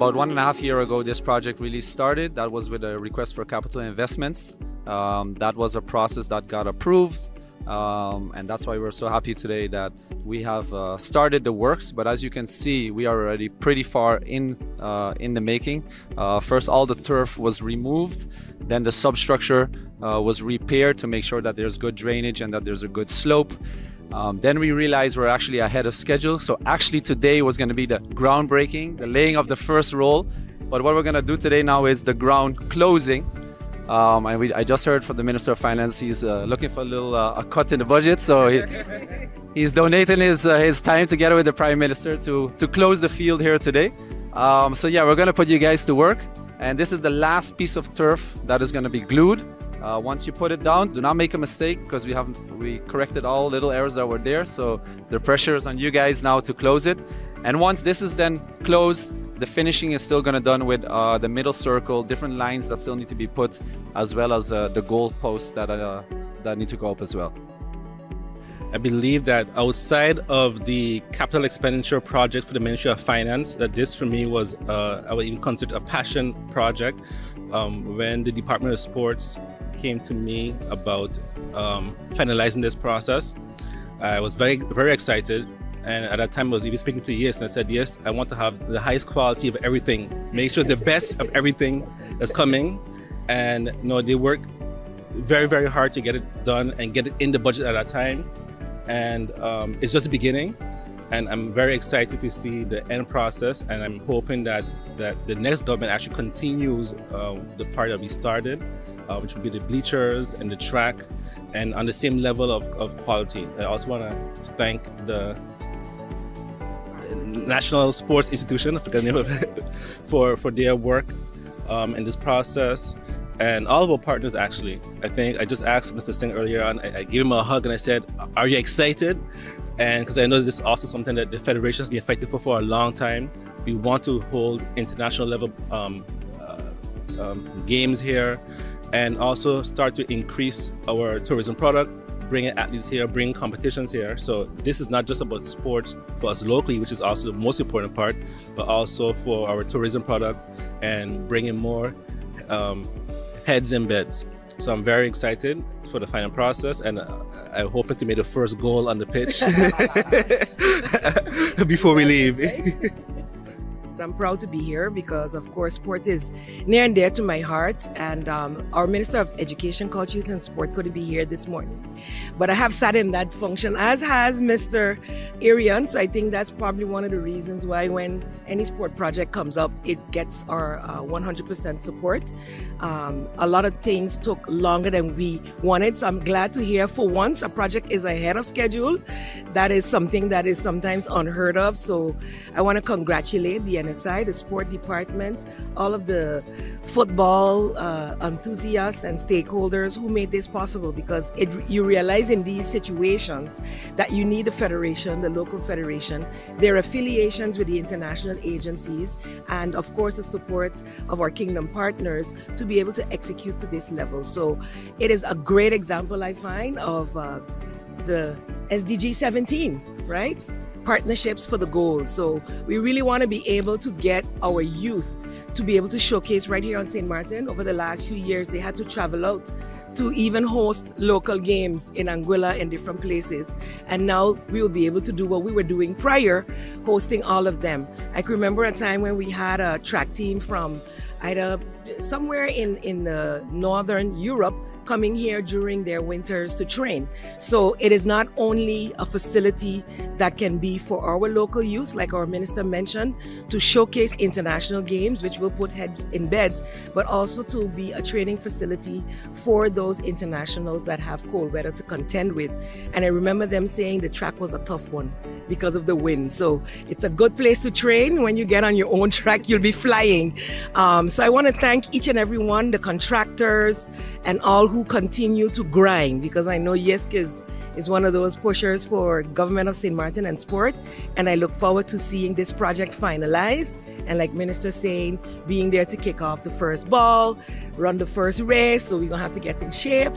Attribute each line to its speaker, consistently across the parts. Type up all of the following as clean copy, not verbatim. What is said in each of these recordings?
Speaker 1: about 1.5 years ago, this project really started. That was with a request for capital investments. That was a process that got approved. And that's why we're so happy today that we have started the works. But as you can see, we are already pretty far in the making. First, all the turf was removed. Then the substructure was repaired to make sure that there's good drainage and that there's a good slope. Then we realized we're actually ahead of schedule. So actually today was going to be the groundbreaking, the laying of the first roll. But what we're going to do today now is the ground closing. I just heard from the Minister of Finance, he's looking for a little a cut in the budget. So he's donating his time together with the Prime Minister to close the field here today. So yeah, we're going to put you guys to work. And this is the last piece of turf that is going to be glued. Once you put it down, do not make a mistake because we corrected all little errors that were there. So the pressure is on you guys now to close it. And once this is then closed, the finishing is still going to be done with the middle circle, different lines that still need to be put, as well as the goal posts that need to go up as well.
Speaker 2: I believe that outside of the capital expenditure project for the Ministry of Finance, that this for me was, I would even consider a passion project. When the Department of Sports came to me about finalizing this process, I was very, very excited. And at that time I was even speaking to Yes, and I said, yes, I want to have the highest quality of everything. Make sure the best of everything that's coming. And they work very, very hard to get it done and get it in the budget at that time. And it's just the beginning. And I'm very excited to see the end process. And I'm hoping that the next government actually continues the part that we started, which will be the bleachers and the track, and on the same level of quality. I also want to thank the National Sports Institution, I forgot the name of it, for their work in this process, and all of our partners actually. I think I just asked Mr. Singh earlier on, I gave him a hug and I said, are you excited? And because I know this is also something that the Federation has been affected for a long time. We want to hold international level games here and also start to increase our tourism product, bringing athletes here, bringing competitions here. So this is not just about sports for us locally, which is also the most important part, but also for our tourism product and bringing more heads in beds. So I'm very excited for the final process, and I'm hoping to make the first goal on the pitch before we leave.
Speaker 3: I'm proud to be here because, of course, sport is near and dear to my heart. And our Minister of Education, Culture, Youth and Sport couldn't be here this morning. But I have sat in that function, as has Mr. Arian. So I think that's probably one of the reasons why when any sport project comes up, it gets our 100% support. A lot of things took longer than we wanted. So I'm glad to hear for once a project is ahead of schedule. That is something that is sometimes unheard of. So I want to congratulate the NSI, the sport department, all of the football enthusiasts and stakeholders who made this possible, because you realize in these situations that you need the federation, the local federation, their affiliations with the international agencies, and of course the support of our kingdom partners to be able to execute to this level. So it is a great example, I find, of the SDG 17, right? Partnerships for the goals. So we really want to be able to get our youth to be able to showcase right here on St. Martin. Over the last few years, they had to travel out to even host local games in Anguilla and different places. And now we will be able to do what we were doing prior, hosting all of them. I can remember a time when we had a track team from either somewhere in Northern Europe coming here during their winters to train. So it is not only a facility that can be for our local use, like our minister mentioned, to showcase international games, which will put heads in beds, but also to be a training facility for those internationals that have cold weather to contend with. And I remember them saying the track was a tough one because of the wind. So it's a good place to train. When you get on your own track, you'll be flying. So I want to thank each and every one, the contractors and all who continue to grind, because I know YESC is one of those pushers for government of St. Martin and sport. And I look forward to seeing this project finalized. And like Minister saying, being there to kick off the first ball, run the first race. So we're gonna have to get in shape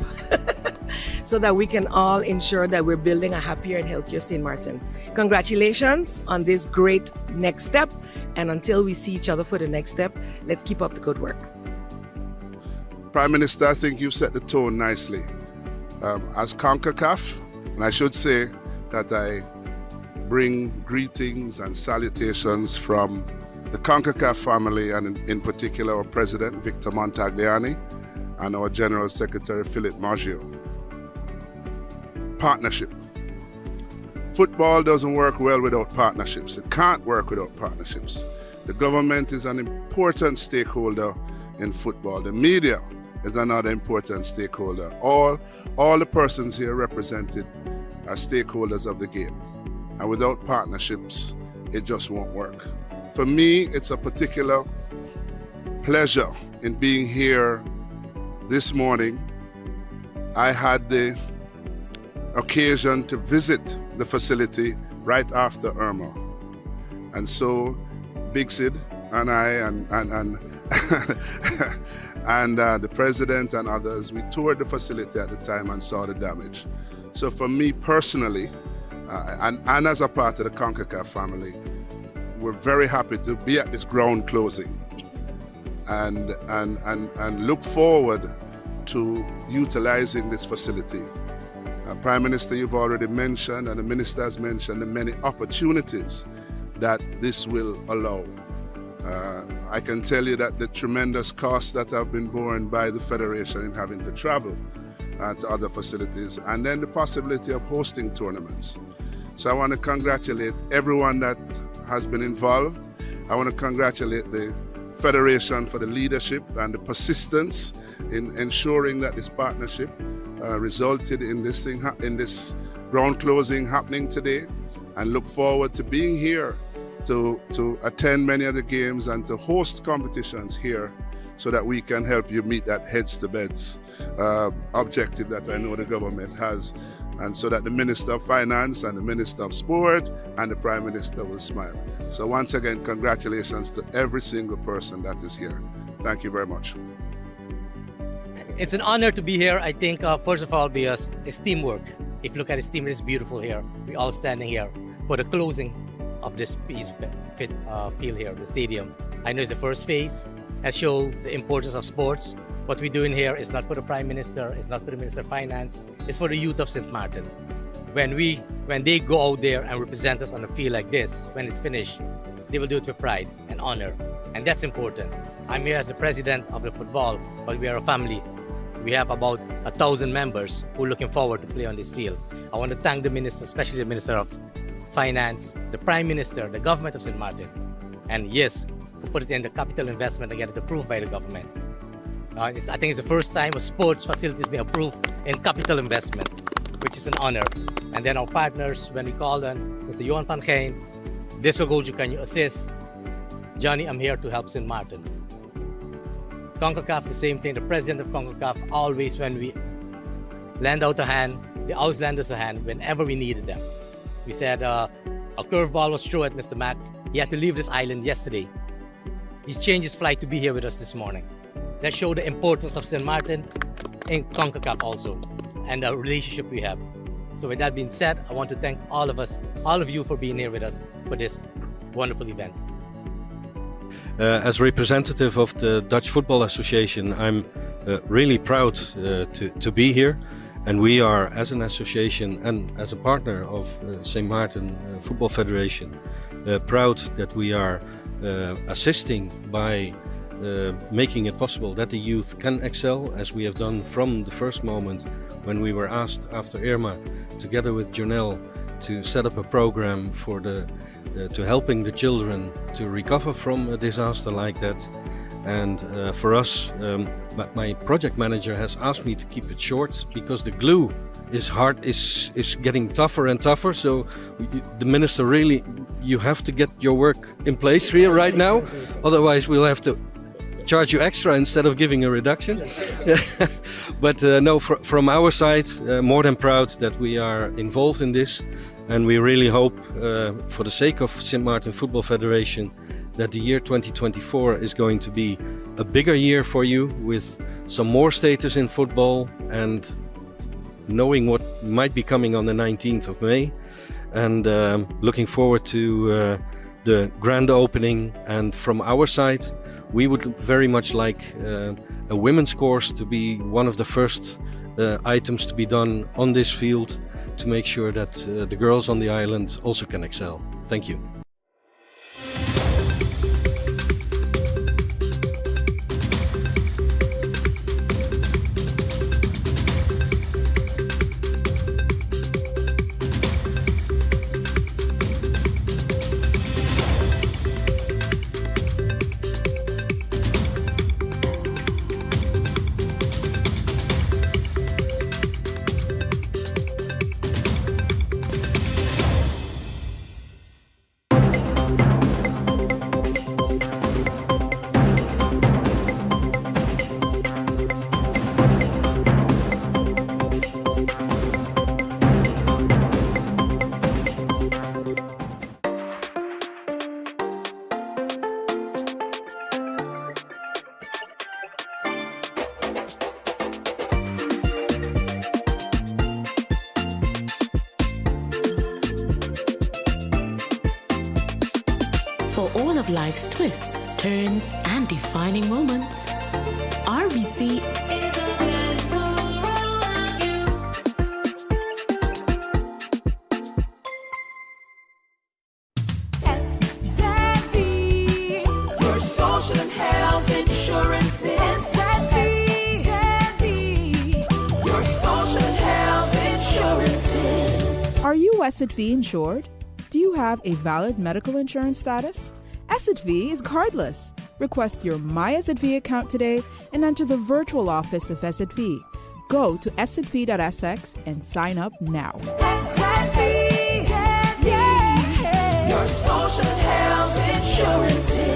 Speaker 3: so that we can all ensure that we're building a happier and healthier St. Martin. Congratulations on this great next step. And until we see each other for the next step, let's keep up the good work.
Speaker 4: Prime Minister, I think you've set the tone nicely. As CONCACAF, and I should say that I bring greetings and salutations from the CONCACAF family, and in particular our President, Victor Montagliani, and our General Secretary, Philip Maggio. Partnership. Football doesn't work well without partnerships. It can't work without partnerships. The government is an important stakeholder in football. The media is another important stakeholder. All the persons here represented are stakeholders of the game. And without partnerships, it just won't work. For me, it's a particular pleasure in being here this morning. I had the occasion to visit the facility right after Irma. And so Big Sid and I and the president and others, we toured the facility at the time and saw the damage. So for me personally, and as a part of the CONCACAF family, we're very happy to be at this ground closing and look forward to utilizing this facility. Prime Minister, you've already mentioned, and the Minister has mentioned, the many opportunities that this will allow. I can tell you that the tremendous costs that have been borne by the Federation in having to travel to other facilities, and then the possibility of hosting tournaments. So I want to congratulate everyone that has been involved. I want to congratulate the Federation for the leadership and the persistence in ensuring that this partnership resulted in this ground closing happening today, and look forward to being here to attend many of the games and to host competitions here so that we can help you meet that heads to beds objective that I know the government has, and so that the Minister of Finance and the Minister of Sport and the Prime Minister will smile. So once again, congratulations to every single person that is here. Thank you very much.
Speaker 5: It's an honor to be here. I think, first of all, because it's teamwork. If you look at this team, it's beautiful here. We're all standing here for the closing of this piece field here, the stadium. I know it's the first phase, has shown the importance of sports. What we're doing here is not for the Prime Minister, it's not for the Minister of Finance, it's for the youth of St. Martin. When they go out there and represent us on a field like this, when it's finished, they will do it with pride and honor. And that's important. I'm here as the president of the football, but we are a family. We have about 1,000 members who are looking forward to play on this field. I want to thank the Minister, especially the Minister of Finance, the Prime Minister, the government of St. Martin, and yes, to put it in the capital investment and get it approved by the government. I think it's the first time a sports facility is being approved in capital investment, which is an honor. And then our partners, when we call them, Mr. Johan van Geen, this will go, can you assist? Johnny, I'm here to help St. Martin. CONCACAF, the same thing. The president of CONCACAF, always when we lend out a hand, they always lend us a hand whenever we needed them. We said a curveball was thrown at Mr. Mack. He had to leave this island yesterday. He changed his flight to be here with us this morning. That showed the importance of St. Martin in CONCACAF also, and the relationship we have. So with that being said, I want to thank all of us, all of you for being here with us for this wonderful event.
Speaker 6: As representative of the Dutch Football Association, I'm really proud to be here. And we are, as an association and as a partner of St. Martin Football Federation, proud that we are assisting by making it possible that the youth can excel, as we have done from the first moment when we were asked after Irma, together with Jonelle, to set up a program for to helping the children to recover from a disaster like that. And for us, my project manager has asked me to keep it short because the glue is getting tougher and tougher. So the minister, really, you have to get your work in place here right now. Otherwise, we'll have to charge you extra instead of giving a reduction. But no, from our side, more than proud that we are involved in this. And we really hope, for the sake of St. Martin Football Federation, that the year 2024 is going to be a bigger year for you, with some more status in football and knowing what might be coming on the 19th of May. And looking forward to the grand opening. And from our side, we would very much like a women's course to be one of the first items to be done on this field to make sure that the girls on the island also can excel. Thank you.
Speaker 7: For all of life's twists, turns, and defining moments, RBC is a blend for all of you. SXM, your social and health insurance is SXM, your social and health insurance is.
Speaker 8: Are you SXV insured? Do you have a valid medical insurance status? SXV is cardless. Request your My SXV account today and enter the virtual office of SXV. Go to sxv.sx and sign up now.
Speaker 7: SXV, yeah. Your social and health insurance is.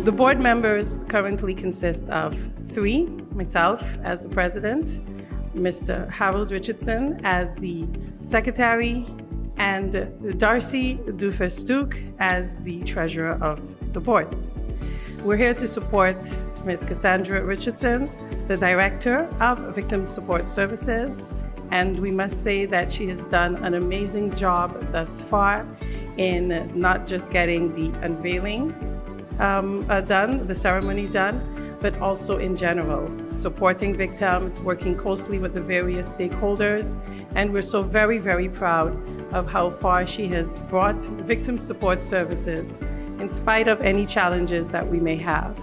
Speaker 9: The board members currently consist of 3, myself as the president, Mr. Harold Richardson as the secretary, and Darcy Dufestook as the treasurer of the board. We're here to support Ms. Cassandra Richardson, the director of Victim Support Services, and we must say that she has done an amazing job thus far in not just getting the unveiling done, the ceremony done, but also in general, supporting victims, working closely with the various stakeholders. And we're so very, very proud of how far she has brought victim support services in spite of any challenges that we may have.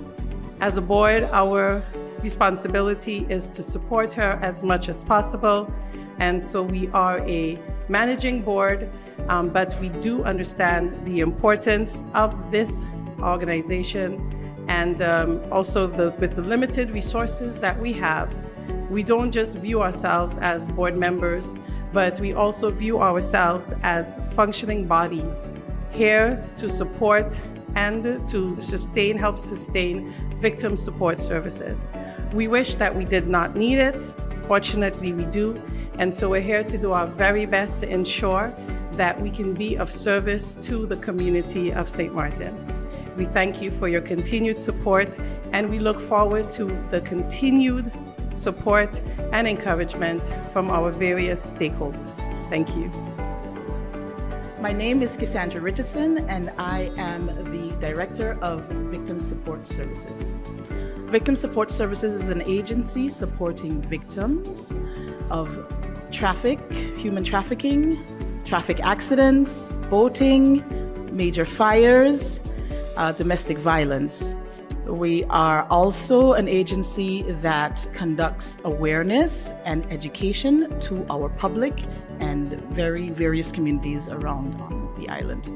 Speaker 9: As a board, our responsibility is to support her as much as possible. And so we are a managing board, but we do understand the importance of this organization, and also with the limited resources that we have, we don't just view ourselves as board members, but we also view ourselves as functioning bodies here to support and to help sustain victim support services. We wish that we did not need it. Fortunately, we do. And so we're here to do our very best to ensure that we can be of service to the community of St. Martin. We thank you for your continued support, and we look forward to the continued support and encouragement from our various stakeholders. Thank you.
Speaker 10: My name is Cassandra Richardson, and I am the Director of Victim Support Services. Victim Support Services is an agency supporting victims of human trafficking, traffic accidents, boating, major fires, domestic violence. We are also an agency that conducts awareness and education to our public and various communities around on the island.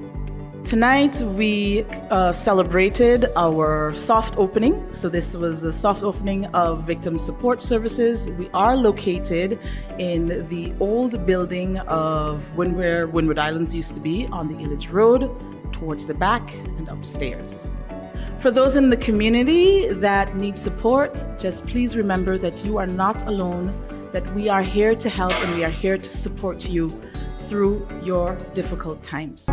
Speaker 10: tonight we celebrated our soft opening. So this was the soft opening of Victim Support Services. We are located in the old building of where Windward Islands used to be on the Illich Road, towards the back and upstairs. For those in the community that need support, just please remember that you are not alone, that we are here to help and we are here to support you through your difficult times.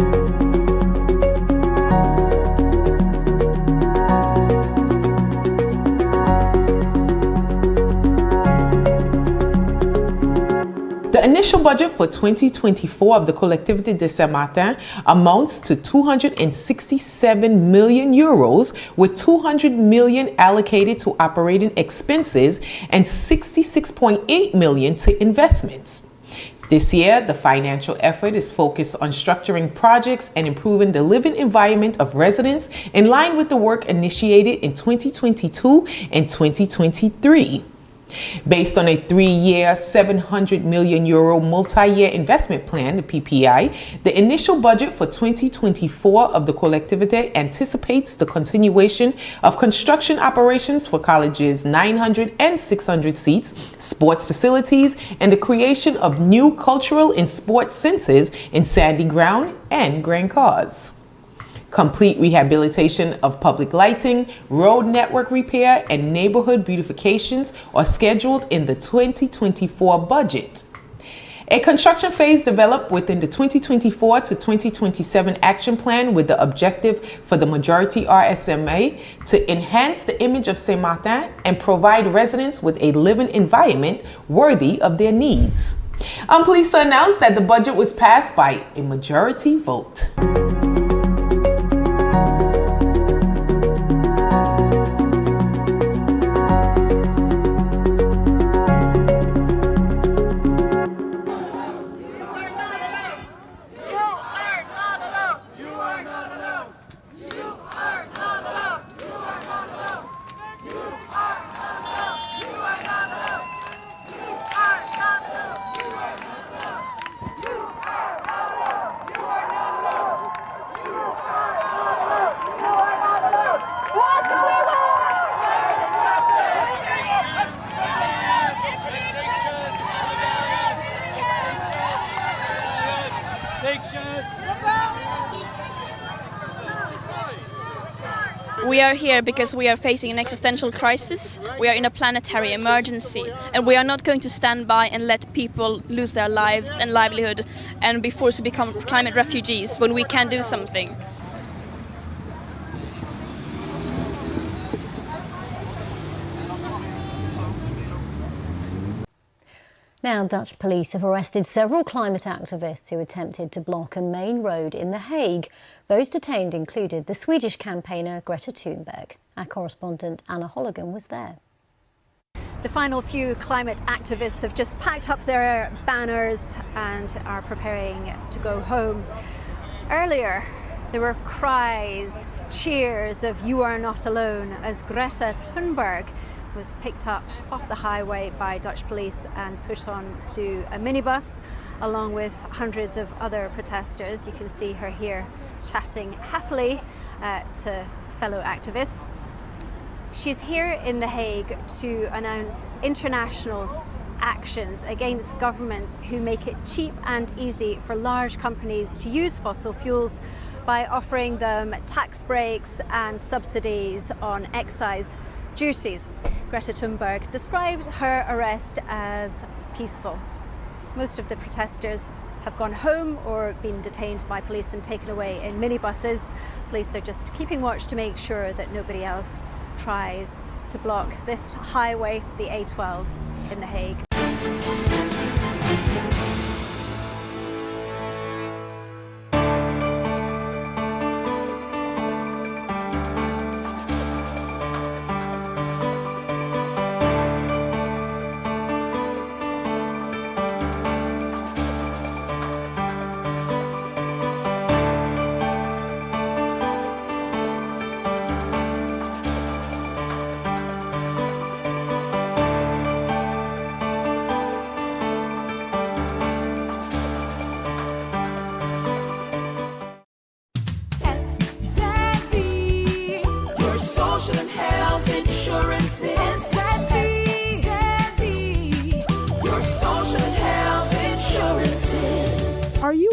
Speaker 11: The initial budget for 2024 of the Collectivité de Saint-Martin amounts to 267 million euros, with 200 million allocated to operating expenses and 66.8 million to investments. This year, the financial effort is focused on structuring projects and improving the living environment of residents in line with the work initiated in 2022 and 2023. Based on a 3-year, 700 million euro multi-year investment plan, the PPI, the initial budget for 2024 of the Collectivité anticipates the continuation of construction operations for colleges' 900 and 600 seats, sports facilities, and the creation of new cultural and sports centers in Sandy Ground and Grand Cause. Complete rehabilitation of public lighting, road network repair, and neighborhood beautifications are scheduled in the 2024 budget. A construction phase developed within the 2024 to 2027 action plan with the objective for the majority RSMA to enhance the image of Saint-Martin and provide residents with a living environment worthy of their needs. I'm pleased to announce that the budget was passed by a majority vote.
Speaker 12: We are here because we are facing an existential crisis. We are in a planetary emergency, and we are not going to stand by and let people lose their lives and livelihood and be forced to become climate refugees when we can do something.
Speaker 13: Now, Dutch police have arrested several climate activists who attempted to block a main road in The Hague. Those detained included the Swedish campaigner Greta Thunberg. Our correspondent Anna Holligan was there.
Speaker 14: The final few climate activists have just packed up their banners and are preparing to go home. Earlier, there were cries, cheers of "You are not alone" as Greta Thunberg was picked up off the highway by Dutch police and put on to a minibus along with hundreds of other protesters. You can see her here chatting happily to fellow activists. She's here in The Hague to announce international actions against governments who make it cheap and easy for large companies to use fossil fuels by offering them tax breaks and subsidies on excise duties. Greta Thunberg described her arrest as peaceful. Most of the protesters have gone home or been detained by police and taken away in minibuses. Police are just keeping watch to make sure that nobody else tries to block this highway, the A12 in The Hague.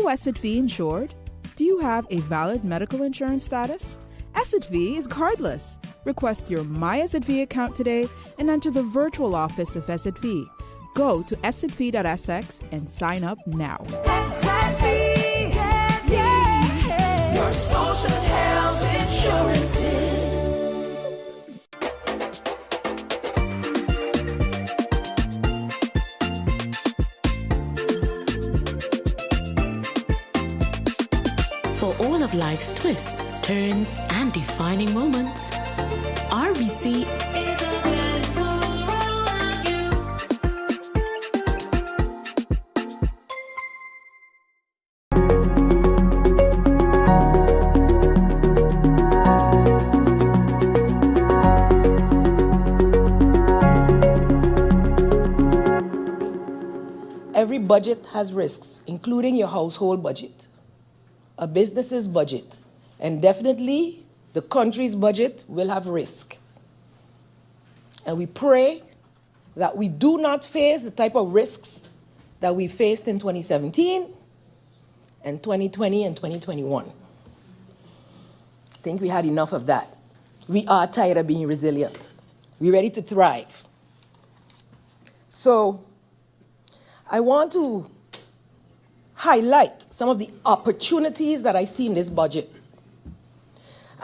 Speaker 8: SXV insured? Do you have a valid medical insurance status? SXV is cardless. Request your My SXV account today and enter the virtual office of SXV. Go to sxv.sx and sign up now.
Speaker 15: SXV, yeah. Your social health insurances.
Speaker 7: For all of life's twists, turns, and defining moments, RBC is open for all of you.
Speaker 3: Every budget has risks, including your household budget, a business's budget, and definitely the country's budget will have risk. And we pray that we do not face the type of risks that we faced in 2017 and 2020 and 2021. I think we had enough of that. We are tired of being resilient. We're ready to thrive. So I want to highlight some of the opportunities that I see in this budget.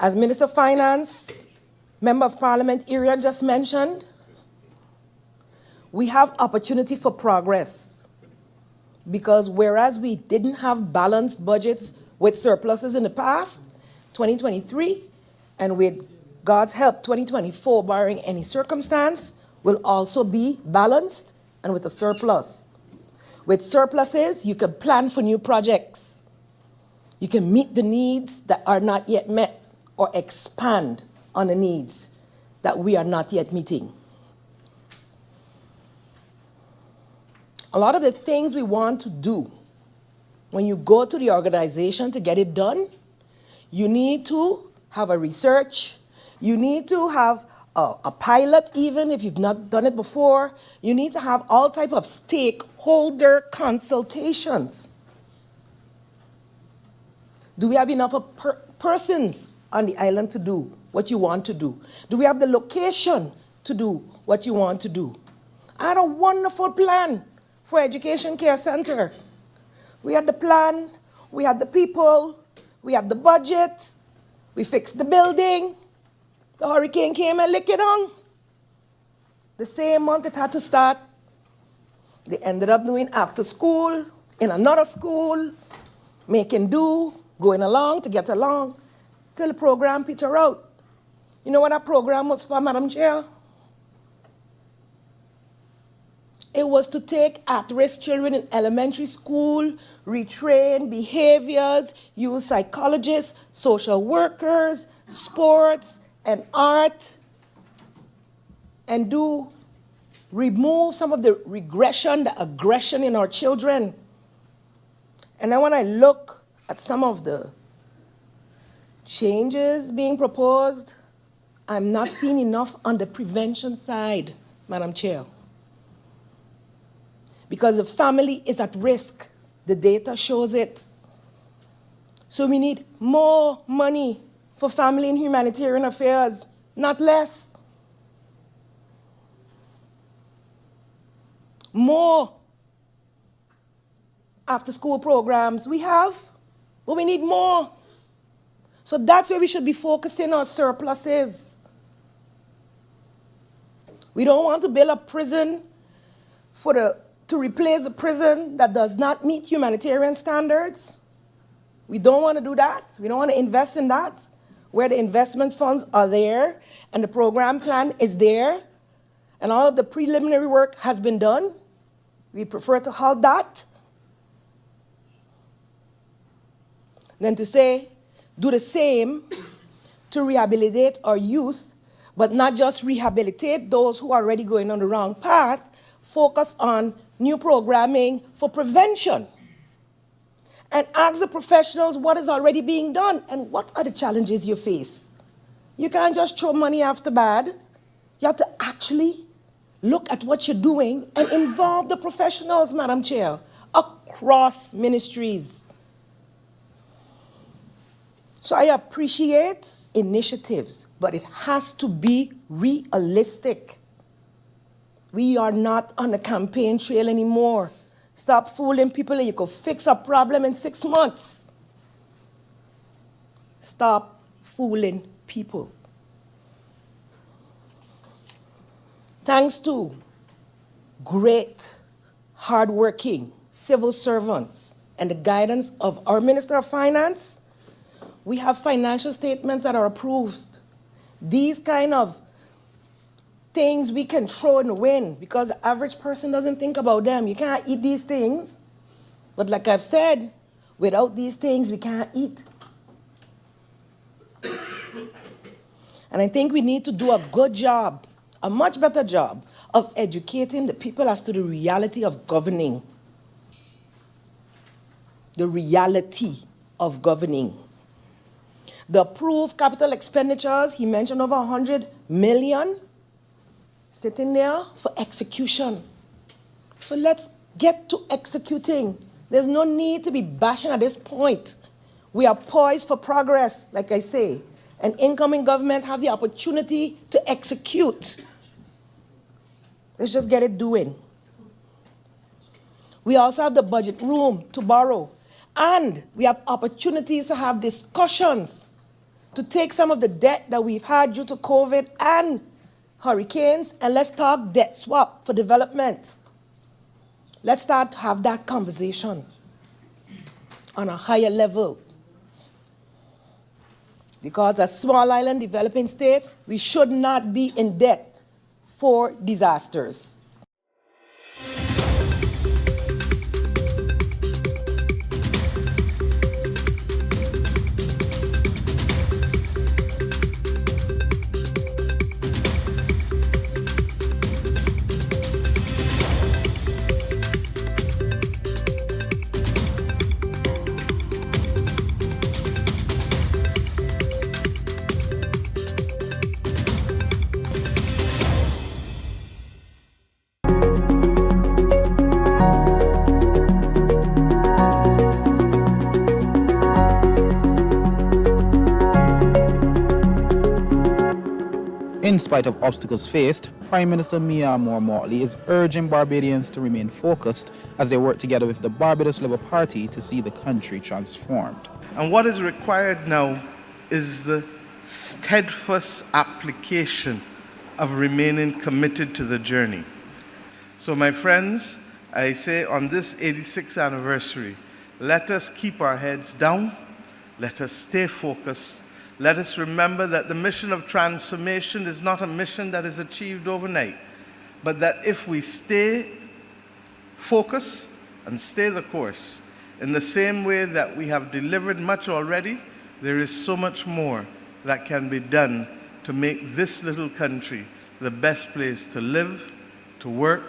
Speaker 3: As Minister of Finance, Member of Parliament Irian just mentioned, we have opportunity for progress because whereas we didn't have balanced budgets with surpluses in the past, 2023, and with God's help, 2024, barring any circumstance, will also be balanced and with a surplus. With surpluses, you can plan for new projects. You can meet the needs that are not yet met or expand on the needs that we are not yet meeting. A lot of the things we want to do, when you go to the organization to get it done, you need to have a research, you need to have a pilot, even if you've not done it before. You need to have all type of stakeholder consultations. Do we have enough of persons on the island to do what you want to do? Do we have the location to do what you want to do? I had a wonderful plan for Education Care Center. We had the plan, we had the people, we had the budget, we fixed the building. The hurricane came and licked it on. The same month it had to start. They ended up doing after school, in another school, making do, going along to get along, till the program petered out. You know what that program was for, Madam Chair? It was to take at-risk children in elementary school, retrain behaviors, use psychologists, social workers, sports, and art, and remove some of the regression, the aggression in our children. And then when I look at some of the changes being proposed, I'm not seeing enough on the prevention side, Madam Chair. Because the family is at risk. The data shows it. So we need more money for family and humanitarian affairs, not less. More after-school programs we have, but we need more. So that's where we should be focusing our surpluses. We don't want to build a prison to replace a prison that does not meet humanitarian standards. We don't want to do that. We don't want to invest in that, where the investment funds are there and the program plan is there and all of the preliminary work has been done. We prefer to halt that than to say, do the same to rehabilitate our youth, but not just rehabilitate those who are already going on the wrong path, focus on new programming for prevention. And ask the professionals what is already being done and what are the challenges you face. You can't just throw money after bad. You have to actually look at what you're doing and involve the professionals, Madam Chair, across ministries. So I appreciate initiatives, but it has to be realistic. We are not on the campaign trail anymore. Stop fooling people that you could fix a problem in 6 months. Stop fooling people. Thanks to great, hardworking civil servants and the guidance of our Minister of Finance, we have financial statements that are approved. These kind of things we can throw in the wind because the average person doesn't think about them. You can't eat these things. But like I've said, without these things, we can't eat. And I think we need to do a good job, a much better job, of educating the people as to the reality of governing. The reality of governing. The approved capital expenditures, he mentioned over 100 million sitting there for execution. So let's get to executing. There's no need to be bashing at this point. We are poised for progress, like I say. And incoming government have the opportunity to execute. Let's just get it doing. We also have the budget room to borrow. And we have opportunities to have discussions to take some of the debt that we've had due to COVID and hurricanes, and let's talk debt swap for development. Let's start to have that conversation on a higher level. Because as small island developing states, we should not be in debt for disasters.
Speaker 16: In spite of obstacles faced, Prime Minister Mia Moore-Motley is urging Barbadians to remain focused as they work together with the Barbados Labour Party to see the country transformed.
Speaker 17: And what is required now is the steadfast application of remaining committed to the journey. So my friends, I say on this 86th anniversary, let us keep our heads down, let us stay focused. Let us remember that the mission of transformation is not a mission that is achieved overnight, but that if we stay focused and stay the course, in the same way that we have delivered much already, there is so much more that can be done to make this little country the best place to live, to work,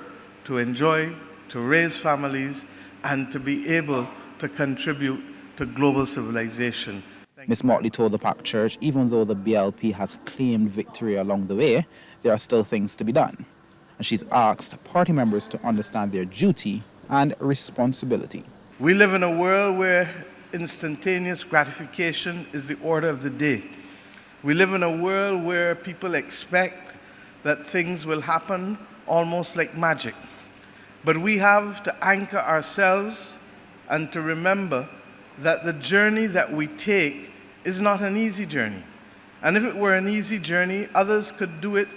Speaker 17: to enjoy, to raise families, and to be able to contribute to global civilization.
Speaker 16: Ms. Motley told the packed church, even though the BLP has claimed victory along the way, there are still things to be done. And she's asked party members to understand their duty and responsibility.
Speaker 17: We live in a world where instantaneous gratification is the order of the day. We live in a world where people expect that things will happen almost like magic. But we have to anchor ourselves and to remember that the journey that we take is not an easy journey. And if it were an easy journey, others could do it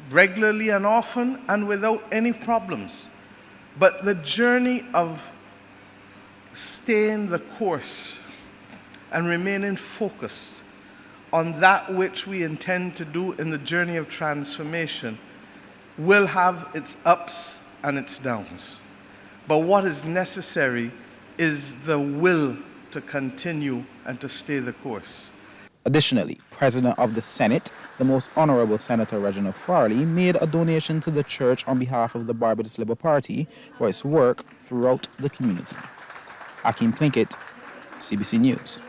Speaker 17: regularly and often and without any problems. But the journey of staying the course and remaining focused on that which we intend to do in the journey of transformation will have its ups and its downs. But what is necessary is the will to continue and to stay the course.
Speaker 16: Additionally, President of the Senate, the Most Honorable Senator Reginald Farley, made a donation to the church on behalf of the Barbados Labour Party for its work throughout the community. Akeem Plinkett, CBC News.